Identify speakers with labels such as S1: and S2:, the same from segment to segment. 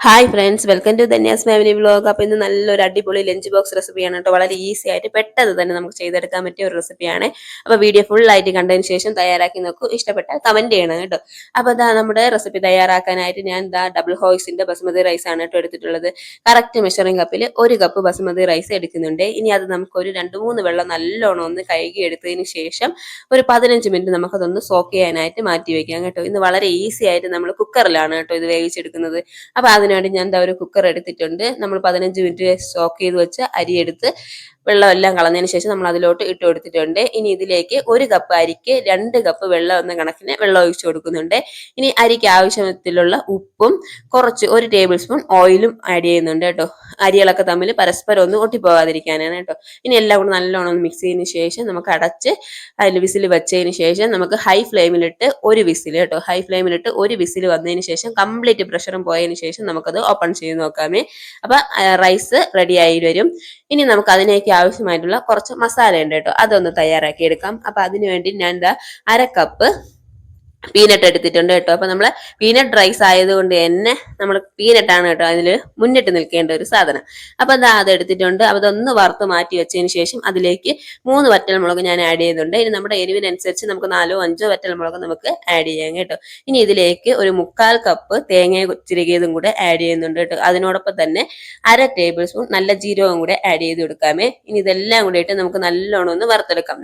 S1: Hi friends, welcome to Dhanya's family vlog. അപ്പോൾ ഇന്ന് നല്ലൊരു അടിപൊളി ലഞ്ച് ബോക്സ് റെസിപ്പിയാണ് കേട്ടോ. വളരെ ഈസി ആയിട്ട് പെട്ടെന്ന് തന്നെ നമുക്ക് ചെയ്തെടുക്കാൻ പറ്റിയ ഒരു റെസിപ്പിയാണ്. അപ്പോൾ വീഡിയോ ഫുൾ ആയിട്ട് കണ്ടതിന് ശേഷം തയ്യാറാക്കി നോക്കൂ. ഇഷ്ടപ്പെട്ടാൽ കമന്റ് ചെയ്യണം കേട്ടോ. അപ്പോൾ ഇതാ നമ്മുടെ റെസിപ്പി തയ്യാറാക്കാനായിട്ട് ഞാൻ ഡബിൾ ഹോയ്സിന്റെ ബസുമതി റൈസ് ആണ് കേട്ടോ എടുത്തിട്ടുള്ളത്. കറക്റ്റ് മെഷറിംഗ് കപ്പിൽ 1 കപ്പ് ബസുമതി റൈസ് എടുക്കുന്നുണ്ട്. ഇനി അത് നമുക്കൊരു 2-3 വെള്ളം നല്ലോണം ഒന്ന് കഴുകി എടുത്തതിന് ശേഷം ഒരു 15 മിനിറ്റ് നമുക്കതൊന്ന് സോക്ക് ചെയ്യാനായിട്ട് മാറ്റി വെക്കാം കേട്ടോ. ഇന്ന് വളരെ ഈസി ആയിട്ട് നമ്മൾ കുക്കറിലാണ് കേട്ടോ ഇത് വേവിച്ചെടുക്കുന്നത്. അപ്പൊ അതിനുവേണ്ടി ഞാൻ ഒരു കുക്കർ എടുത്തിട്ടുണ്ട്. നമ്മൾ 15 മിനിറ്റ് സോക്ക് ചെയ്ത് വെച്ച അരി എടുത്ത് വെള്ളമെല്ലാം കളഞ്ഞതിന് ശേഷം നമ്മൾ അതിലോട്ട് ഇട്ട് കൊടുത്തിട്ടുണ്ട്. ഇനി ഇതിലേക്ക് 1 കപ്പ് അരിക്ക് 2 കപ്പ് വെള്ളം എന്ന കണക്കിന് വെള്ളം ഒഴിച്ചു കൊടുക്കുന്നുണ്ട്. ഇനി അരിക്ക് ആവശ്യത്തിലുള്ള ഉപ്പും കുറച്ച് 1 ടേബിൾ സ്പൂൺ ഓയിലും ആഡ് ചെയ്യുന്നുണ്ട് കേട്ടോ. അരികളൊക്കെ തമ്മിൽ പരസ്പരം ഒന്ന് ഒട്ടിപ്പോകാതിരിക്കാനാണ് കേട്ടോ. ഇനി എല്ലാം കൂടെ നല്ലോണം ഒന്ന് മിക്സ് ചെയ്തതിന് ശേഷം നമുക്ക് അടച്ച് അതിൽ വിസിൽ വെച്ചതിന് ശേഷം നമുക്ക് ഹൈ ഫ്ലെയിമിലിട്ട് ഒരു വിസിൽ കേട്ടോ. ഹൈ ഫ്ലെയിമിലിട്ട് ഒരു വിസിൽ വന്നതിന് ശേഷം കംപ്ലീറ്റ് പ്രഷറും പോയതിന് ശേഷം നമുക്കത് ഓപ്പൺ ചെയ്ത് നോക്കാമേ. അപ്പൊ റൈസ് റെഡി ആയി വരും. ഇനി നമുക്ക് അതിലേക്ക് ആവശ്യമായിട്ടുള്ള കുറച്ച് മസാല ഉണ്ട് കേട്ടോ, അതൊന്ന് തയ്യാറാക്കി എടുക്കാം. അപ്പൊ അതിനുവേണ്ടി ഞാൻ 1/2 കപ്പ് പീനട്ട് എടുത്തിട്ടുണ്ട് കേട്ടോ. അപ്പൊ നമ്മള് പീനട്ട് റൈസ് ആയതുകൊണ്ട് തന്നെ നമ്മൾ പീനട്ടാണ് കേട്ടോ അതിൽ മുന്നിട്ട് നിൽക്കേണ്ട ഒരു സാധനം. അപ്പൊ അത് എടുത്തിട്ടുണ്ട്. അപ്പൊ അതൊന്ന് വറുത്ത് മാറ്റി വെച്ചതിന് ശേഷം അതിലേക്ക് 3 വറ്റൽമുളക് ഞാൻ ആഡ് ചെയ്യുന്നുണ്ട്. ഇനി നമ്മുടെ എരിവിനനുസരിച്ച് നമുക്ക് 4-5 വറ്റൽമുളക് നമുക്ക് ആഡ് ചെയ്യാം കേട്ടോ. ഇനി ഇതിലേക്ക് ഒരു 1/4 കപ്പ് തേങ്ങ ചിരകിയതും കൂടെ ആഡ് ചെയ്യുന്നുണ്ട് കേട്ടോ. അതിനോടൊപ്പം തന്നെ 1/2 ടേബിൾ സ്പൂൺ നല്ല ജീരകവും കൂടെ ആഡ് ചെയ്ത് കൊടുക്കാമേ. ഇനി ഇതെല്ലാം കൂടെ ഇട്ട് നമുക്ക് നല്ലോണം ഒന്ന് വറുത്തെടുക്കാം.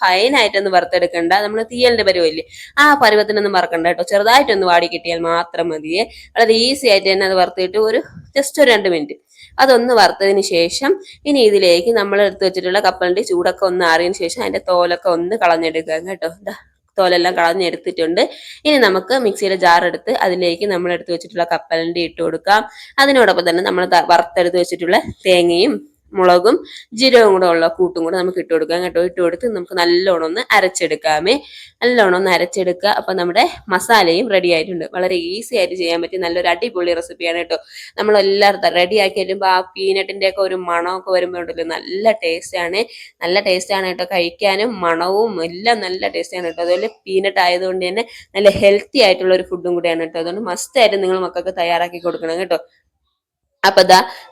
S1: ഫൈനായിട്ടൊന്ന് വറുത്തെടുക്കണ്ട, നമ്മൾ തീയലിന്റെ പരുവല്ലേ ആ പരുവ ഒന്നും മറക്കണ്ട കേട്ടോ. ചെറുതായിട്ടൊന്ന് വാടി കിട്ടിയാൽ മാത്രം മതിയേ. വളരെ ഈസി ആയിട്ട് തന്നെ അത് വറുത്തിട്ട് ജസ്റ്റ് ഒരു 2 മിനിറ്റ് അതൊന്ന് വറുത്തതിന് ശേഷം ഇനി ഇതിലേക്ക് നമ്മൾ എടുത്ത് വെച്ചിട്ടുള്ള കപ്പലിന്റെ ചൂടൊക്കെ ഒന്ന് ആറിയതിന് ശേഷം അതിന്റെ തോലൊക്കെ ഒന്ന് കളഞ്ഞെടുക്കാം കേട്ടോ. തോലെല്ലാം കളഞ്ഞെടുത്തിട്ടുണ്ട്. ഇനി നമുക്ക് മിക്സിയുടെ ജാർ എടുത്ത് അതിലേക്ക് നമ്മൾ എടുത്ത് വെച്ചിട്ടുള്ള കപ്പലിന്റെ ഇട്ട് കൊടുക്കാം. അതിനോടൊപ്പം തന്നെ നമ്മൾ വറുത്തെടുത്ത് വെച്ചിട്ടുള്ള തേങ്ങയും മുളകും ജീരകവും കൂടെ ഉള്ള കൂട്ടും കൂടെ നമുക്ക് ഇട്ട് കൊടുക്കാം കേട്ടോ. ഇട്ട് കൊടുത്ത് നമുക്ക് നല്ലോണം ഒന്ന് അരച്ചെടുക്കാമേ. നല്ലോണം ഒന്ന് അരച്ചെടുക്കുക. അപ്പൊ നമ്മുടെ മസാലയും റെഡി ആയിട്ടുണ്ട്. വളരെ ഈസി ആയിട്ട് ചെയ്യാൻ പറ്റിയ നല്ലൊരു അടിപൊളി റെസിപ്പിയാണ് കേട്ടോ. നമ്മളെല്ലാവരും റെഡി ആക്കി വരുമ്പോൾ ആ പീനട്ടിന്റെ ഒക്കെ ഒരു മണമൊക്കെ വരുമ്പോൾ ഉണ്ടല്ലോ, നല്ല ടേസ്റ്റ് ആണ്. നല്ല ടേസ്റ്റ് ആണ് കേട്ടോ. കഴിക്കാനും മണവും എല്ലാം നല്ല ടേസ്റ്റ് ആണ് കേട്ടോ. അതുപോലെ പീനട്ട് ആയതുകൊണ്ട് തന്നെ നല്ല ഹെൽത്തി ആയിട്ടുള്ള ഒരു ഫുഡും കൂടിയാണ് കേട്ടോ. അതുകൊണ്ട് മസ്റ്റ് ആയിട്ട് നിങ്ങൾ മക്കൾക്ക് തയ്യാറാക്കി കൊടുക്കണം കേട്ടോ. അപ്പൊ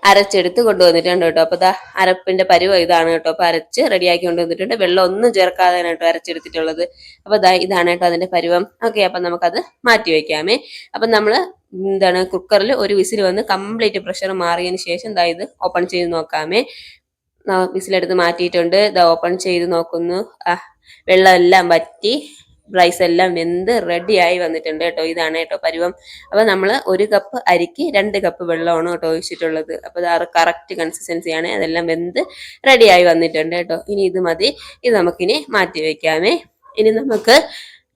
S1: അരച്ചെടുത്ത് കൊണ്ടുവന്നിട്ടുണ്ട് കേട്ടോ. അപ്പൊ അരപ്പിന്റെ പരുവം ഇതാണ് കേട്ടോ. അപ്പൊ അരച്ച് റെഡിയാക്കി കൊണ്ടുവന്നിട്ടുണ്ട്. വെള്ളം ഒന്നും ചേർക്കാതെ കേട്ടോ അരച്ചെടുത്തിട്ടുള്ളത്. അപ്പൊ ഇതാണ് കേട്ടോ അതിന്റെ പരുവം. ഓക്കെ, അപ്പൊ നമുക്കത് മാറ്റി വെക്കാമേ. അപ്പൊ നമ്മള് കുക്കറിൽ ഒരു വിസിൽ വന്ന് കംപ്ലീറ്റ് പ്രഷർ മാറിയതിന് ശേഷം ഇത് ഓപ്പൺ ചെയ്ത് നോക്കാമേ. വിസിലെടുത്ത് മാറ്റിയിട്ടുണ്ട്. ഓപ്പൺ ചെയ്ത് നോക്കുന്നു. വെള്ളം എല്ലാം വറ്റി റൈസ് എല്ലാം വെന്ത് റെഡി ആയി വന്നിട്ടുണ്ട് കേട്ടോ. ഇതാണ് കേട്ടോ പരുവം. അപ്പൊ നമ്മൾ 1 കപ്പ് അരിക്ക് 2 കപ്പ് വെള്ളമാണ് കേട്ടോ ഒഴിച്ചിട്ടുള്ളത്. അപ്പൊ അത് കറക്റ്റ് കൺസിസ്റ്റൻസിയാണ്. അതെല്ലാം വെന്ത് റെഡി ആയി വന്നിട്ടുണ്ട് കേട്ടോ. ഇനി ഇത് മതി. ഇത് നമുക്കിനി മാറ്റി വെക്കാമേ. ഇനി നമുക്ക്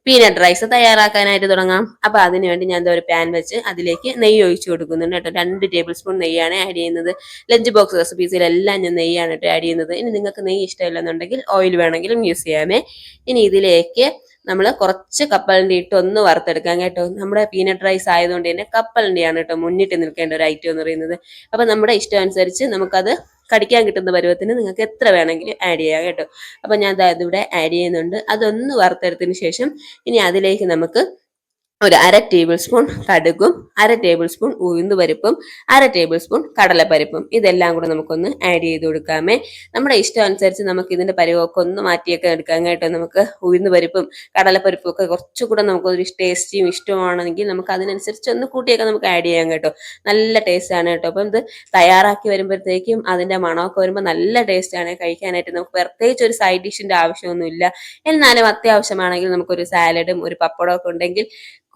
S1: പീനട്ട് റൈസ് തയ്യാറാക്കാനായിട്ട് തുടങ്ങാം. അപ്പൊ അതിനുവേണ്ടി ഞാൻ ഒരു പാൻ വെച്ച് അതിലേക്ക് നെയ്യ് ഒഴിച്ചു കൊടുക്കുന്നുണ്ട് കേട്ടോ. 2 ടേബിൾ സ്പൂൺ നെയ്യാണ് ആഡ് ചെയ്യുന്നത്. ലഞ്ച് ബോക്സ് റെസിപ്പീസിലെല്ലാം ഞാൻ നെയ്യാണ് കേട്ടോ ആഡ് ചെയ്യുന്നത്. ഇനി നിങ്ങൾക്ക് നെയ്യ് ഇഷ്ടമില്ലെന്നുണ്ടെങ്കിൽ ഓയിൽ വേണമെങ്കിലും യൂസ് ചെയ്യാമേ. ഇനി ഇതിലേക്ക് നമ്മൾ കുറച്ച് കപ്പലിന്റെ ഇട്ട് ഒന്ന് വറുത്തെടുക്കാം കേട്ടോ. നമ്മുടെ പീനട്ട് റൈസ് ആയതുകൊണ്ട് തന്നെ കപ്പലിന്റെയാണ് കേട്ടോ മുന്നിട്ട് നിൽക്കേണ്ട ഒരു ഐറ്റം എന്ന് പറയുന്നത്. അപ്പൊ നമ്മുടെ ഇഷ്ടം അനുസരിച്ച് നമുക്കത് കടിക്കാൻ കിട്ടുന്ന പരുവത്തിന് നിങ്ങൾക്ക് എത്ര വേണമെങ്കിലും ആഡ് ചെയ്യാം കേട്ടോ. അപ്പൊ ഞാൻ ഇതിവിടെ ആഡ് ചെയ്യുന്നുണ്ട്. അതൊന്ന് വറുത്തെടുത്തതിന് ശേഷം ഇനി അതിലേക്ക് നമുക്ക് ഒരു 1/2 ടേബിൾ സ്പൂൺ കടുകും 1/2 ടേബിൾ സ്പൂൺ ഉഴുന്നുപരിപ്പും 1/2 ടേബിൾ സ്പൂൺ കടലപ്പരിപ്പും ഇതെല്ലാം കൂടെ നമുക്കൊന്ന് ആഡ് ചെയ്ത് കൊടുക്കാമേ. നമ്മുടെ ഇഷ്ടം അനുസരിച്ച് നമുക്ക് ഇതിന്റെ പരിവൊക്കെ ഒന്ന് മാറ്റിയൊക്കെ എടുക്കാം കേട്ടോ. നമുക്ക് ഉഴുന്നുപരിപ്പും കടലപ്പരിപ്പും ഒക്കെ കുറച്ചുകൂടെ നമുക്കൊരു ടേസ്റ്റിയും ഇഷ്ടമാണെങ്കിൽ നമുക്ക് അതിനനുസരിച്ച് ഒന്ന് കൂട്ടിയൊക്കെ നമുക്ക് ആഡ് ചെയ്യാം കേട്ടോ. നല്ല ടേസ്റ്റ് ആണ് കേട്ടോ. അപ്പം ഇത് തയ്യാറാക്കി വരുമ്പോഴത്തേക്കും അതിന്റെ മണമൊക്കെ വരുമ്പോൾ നല്ല ടേസ്റ്റ് ആണ് കഴിക്കാനായിട്ട്. നമുക്ക് പ്രത്യേകിച്ച് ഒരു സൈഡ് ഡിഷിന്റെ ആവശ്യമൊന്നുമില്ല. എന്നാലും അത്യാവശ്യമാണെങ്കിൽ നമുക്കൊരു സാലഡും ഒരു പപ്പടവും ഒക്കെ ഉണ്ടെങ്കിൽ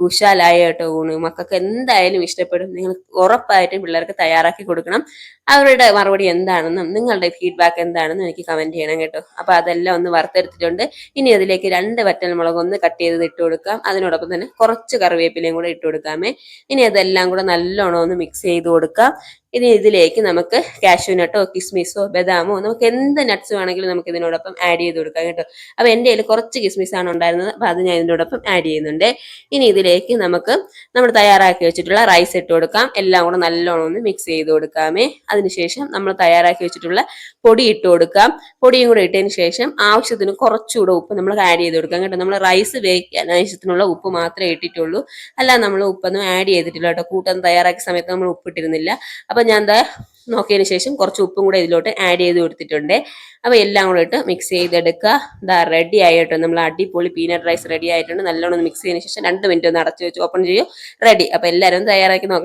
S1: കുശാലായ കേട്ടോ ഊണ്. മക്കൾക്ക് എന്തായാലും ഇഷ്ടപ്പെടും. നിങ്ങൾ ഉറപ്പായിട്ടും പിള്ളേർക്ക് തയ്യാറാക്കി കൊടുക്കണം. അവരുടെ മറുപടി എന്താണെന്നും നിങ്ങളുടെ ഫീഡ്ബാക്ക് എന്താണെന്നും എനിക്ക് കമന്റ് ചെയ്യണം കേട്ടോ. അപ്പൊ അതെല്ലാം ഒന്ന് വറുത്തെടുത്തിട്ടുണ്ട്. ഇനി അതിലേക്ക് 2 വറ്റൽമുളക് ഒന്ന് കട്ട് ചെയ്ത് ഇട്ട് കൊടുക്കാം. അതിനോടൊപ്പം തന്നെ കുറച്ച് കറിവേപ്പിലയും കൂടെ ഇട്ട് കൊടുക്കാമേ. ഇനി അതെല്ലാം കൂടെ നല്ലോണം ഒന്ന് മിക്സ് ചെയ്ത് കൊടുക്കാം. ഇനി ഇതിലേക്ക് നമുക്ക് കാഷ്യൂനട്ടോ കിസ്മിസോ ബദാമോ നമുക്ക് എന്ത് നട്ട്സ് വേണമെങ്കിലും നമുക്ക് ഇതിനോടൊപ്പം ആഡ് ചെയ്ത് കൊടുക്കാം കേട്ടോ. അപ്പൊ എൻ്റെ കയ്യിൽ കുറച്ച് കിസ്മിസ് ആണ് ഉണ്ടായിരുന്നത്, അപ്പൊ അത് ഞാൻ ഇതിനോടൊപ്പം ആഡ് ചെയ്യുന്നുണ്ട്. ഇനി ഇതിലേക്ക് നമുക്ക് നമ്മൾ തയ്യാറാക്കി വെച്ചിട്ടുള്ള റൈസ് ഇട്ട് കൊടുക്കാം. എല്ലാം കൂടെ നല്ലോണം ഒന്ന് മിക്സ് ചെയ്ത് കൊടുക്കാമേ. അതിനുശേഷം നമ്മൾ തയ്യാറാക്കി വെച്ചിട്ടുള്ള പൊടി ഇട്ട് കൊടുക്കാം. പൊടിയും കൂടെ ഇട്ടതിന് ശേഷം ആവശ്യത്തിന് കുറച്ചുകൂടെ ഉപ്പ് നമ്മൾ ആഡ് ചെയ്ത് കൊടുക്കാം കേട്ടോ. നമ്മൾ റൈസ് വേവിക്കാൻ ആവശ്യത്തിനുള്ള ഉപ്പ് മാത്രമേ ഇട്ടിട്ടുള്ളൂ, അല്ല നമ്മൾ ഉപ്പൊന്നും ആഡ് ചെയ്തിട്ടില്ല കേട്ടോ. കൂട്ടാൻ തയ്യാറാക്കിയ സമയത്ത് നമ്മൾ ഉപ്പിട്ടിരുന്നില്ല. അപ്പൊ ഞാൻ എന്താ നോക്കിയതിന് ശേഷം കുറച്ച് ഉപ്പും കൂടെ ഇതിലോട്ട് ആഡ് ചെയ്ത് കൊടുത്തിട്ടുണ്ട്. അപ്പൊ എല്ലാം കൂടെ ഇട്ട് മിക്സ് ചെയ്തെടുക്കുക. ഇതാ റെഡി ആയിട്ടോ, നമ്മൾ അടിപൊളി പീനട്ട് റൈസ് റെഡി ആയിട്ടുണ്ട്. നല്ലോണം മിക്സ് ചെയ്തതിന് ശേഷം 2 മിനിറ്റ് ഒന്ന് അടച്ചു വെച്ച് ഓപ്പൺ ചെയ്യും. റെഡി. അപ്പൊ എല്ലാവരും തയ്യാറാക്കി നോക്കണം.